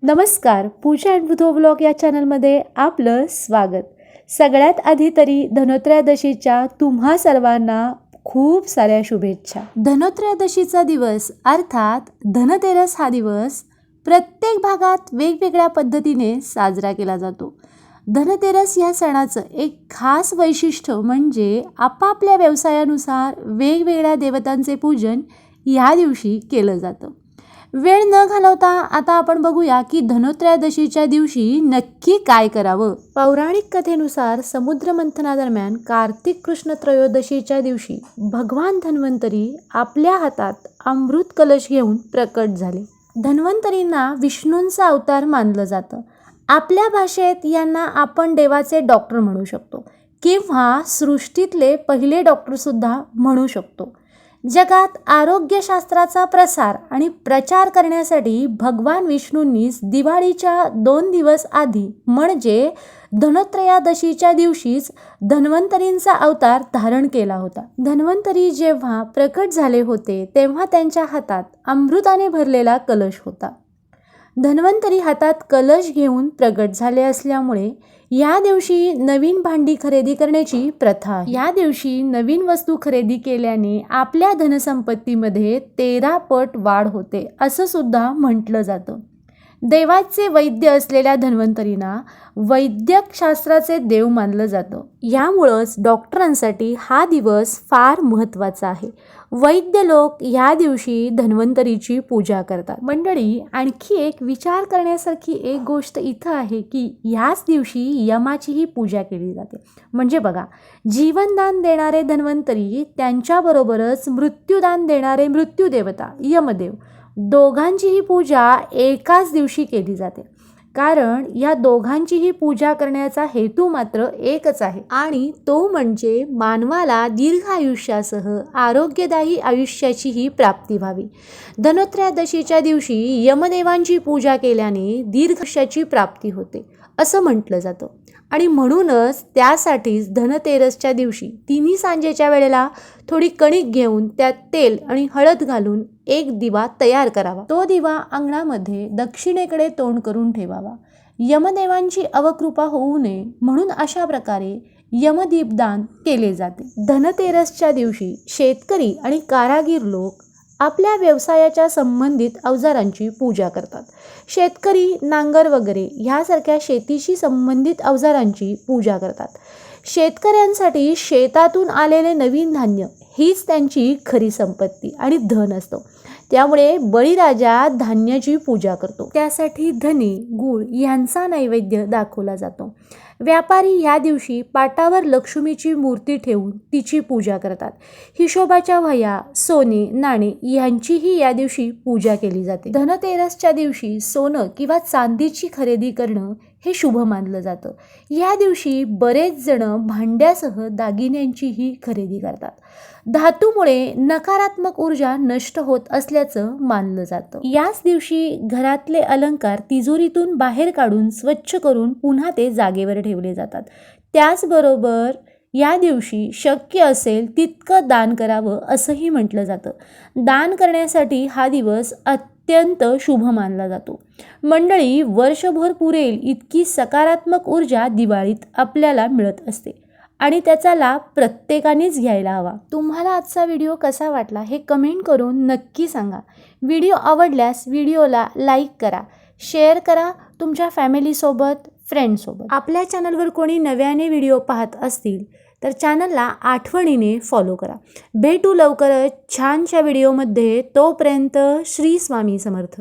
नमस्कार, पूजा and बुधो blog या चॅनलमध्ये आपलं स्वागत. सगळ्यात आधी तरी धनोत्रयोदशीच्या तुम्हा सर्वांना खूप साऱ्या शुभेच्छा. धनोत्रयोदशीचा दिवस अर्थात धनतेरस हा दिवस प्रत्येक भागात वेगवेगळ्या पद्धतीने साजरा केला जातो. धनतेरस या सणाचं एक खास वैशिष्ट्य म्हणजे आपापल्या व्यवसायानुसार वेगवेगळ्या देवतांचे पूजन या दिवशी केलं जातं. वेळ न घालवता आता आपण बघूया की धनोत्रयोदशीच्या दिवशी नक्की काय करावं. पौराणिक कथेनुसार समुद्र मंथनादरम्यान कार्तिक कृष्ण त्रयोदशीच्या दिवशी भगवान धन्वंतरी आपल्या हातात अमृत कलश घेऊन प्रकट झाले. धन्वंतरींना विष्णूंचा अवतार मानलं जातं. आपल्या भाषेत यांना आपण देवाचे डॉक्टर म्हणू शकतो किंवा सृष्टीतले पहिले डॉक्टरसुद्धा म्हणू शकतो. जगात आरोग्यशास्त्राचा प्रसार आणि प्रचार करण्यासाठी भगवान विष्णूंनीच दिवाळीच्या 2 दिवस आधी म्हणजे धनोत्रयोदशीच्या दिवशीच धन्वंतरींचा अवतार धारण केला होता. धन्वंतरी जेव्हा प्रकट झाले होते तेव्हा त्यांच्या हातात अमृताने भरलेला कलश होता. धन्वंतरी हातात कलश घेऊन प्रगट झाले असल्यामुळे या दिवशी नवीन भांडी खरेदी करण्याची प्रथा आहे. या दिवशी नवीन वस्तू खरेदी केल्याने आपल्या धनसंपत्तीमध्ये 13 पट वाढ होते असं सुद्धा म्हटलं जातं. देवाचे वैद्य असलेल्या धन्वंतरींना वैद्यक शास्त्राचे देव मानलं जातं. यामुळंच डॉक्टरांसाठी हा दिवस फार महत्त्वाचा आहे. वैद्य लोक या दिवशी धन्वंतरीची पूजा करतात. मंडळी, आणखी एक विचार करण्यासारखी एक गोष्ट इथं आहे की याच दिवशी यमाचीही पूजा केली जाते. म्हणजे बघा, जीवनदान देणारे धन्वंतरी त्यांच्याबरोबरच मृत्यूदान देणारे मृत्यूदेवता यमदेव दोघांचीही पूजा एकाच दिवशी केली जाते. कारण या दोघांचीही पूजा करण्याचा हेतू मात्र एकच आहे आणि तो म्हणजे मानवाला दीर्घ आयुष्यासह आरोग्यदायी आयुष्याचीही प्राप्ती व्हावी. धनोत्रयोदशीच्या दिवशी यमदेवांची पूजा केल्याने दीर्घ आयुष्याची प्राप्ती होते असं म्हटलं जातं आणि म्हणूनच त्यासाठीच धनतेरसच्या दिवशी तिन्ही सांजेच्या वेळेला थोडी कणिक घेऊन त्यात तेल आणि हळद घालून एक दिवा तयार करावा. तो दिवा अंगणामध्ये दक्षिणेकडे तोंड करून ठेवावा. यमदेवांची अवकृपा होऊ नये म्हणून अशा प्रकारे यमदीपदान केले जाते. धनतेरसच्या दिवशी शेतकरी आणि कारागीर लोक आपल्या व्यवसायाच्या संबंधित अवजारांची पूजा करतात. शेतकरी नांगर वगैरे ह्यासारख्या शेतीशी संबंधित अवजारांची पूजा करतात. शेतकऱ्यांसाठी शेतातून आलेले नवीन धान्य हीच त्यांची खरी संपत्ती आणि धन असतो. त्यामुळे बळीराजा धान्याची पूजा करतो. त्यासाठी धने, गूळ यांचा नैवेद्य दाखवला जातो. व्यापारी या दिवशी पाटावर लक्ष्मीची मूर्ती ठेवून तिची पूजा करतात. हिशोबाच्या वह्या, सोने, नाणे यांचीही या दिवशी पूजा केली जाते. धनतेरसच्या दिवशी सोनं किंवा चांदीची खरेदी करणं हे शुभ मानलं जातं. या दिवशी बरेच जण भांड्यासह दागिन्यांचीही खरेदी करतात. धातूमुळे नकारात्मक ऊर्जा नष्ट होत असल्याचं मानलं जातं. याच दिवशी घरातले अलंकार तिजोरीतून बाहेर काढून स्वच्छ करून पुन्हा ते जागेवर ठेवले जातात. त्याचबरोबर या दिवशी शक्य असेल तितकं दान करावं असंही म्हटलं जातं. दान करण्यासाठी हा दिवस अत्यंत शुभ मानला जातो. मंडळी, वर्षभर पुरेल इतकी सकारात्मक ऊर्जा दिवाळीत आपल्याला मिळत असते आणि त्याचा लाभ प्रत्येकानेच घ्यायला हवा. तुम्हाला आजचा व्हिडिओ कसा वाटला हे कमेंट करून नक्की सांगा. व्हिडिओ आवडल्यास व्हिडिओला लाईक करा, शेअर करा तुमच्या फॅमिलीसोबत, फ्रेंडसोबत. आपल्या चॅनलवर कोणी नव्याने व्हिडिओ पाहत असतील तर चॅनलला आठवणीने फॉलो करा. भेटू लवकरच छानशा व्हिडिओमध्ये. तोपर्यंत श्री स्वामी समर्थ.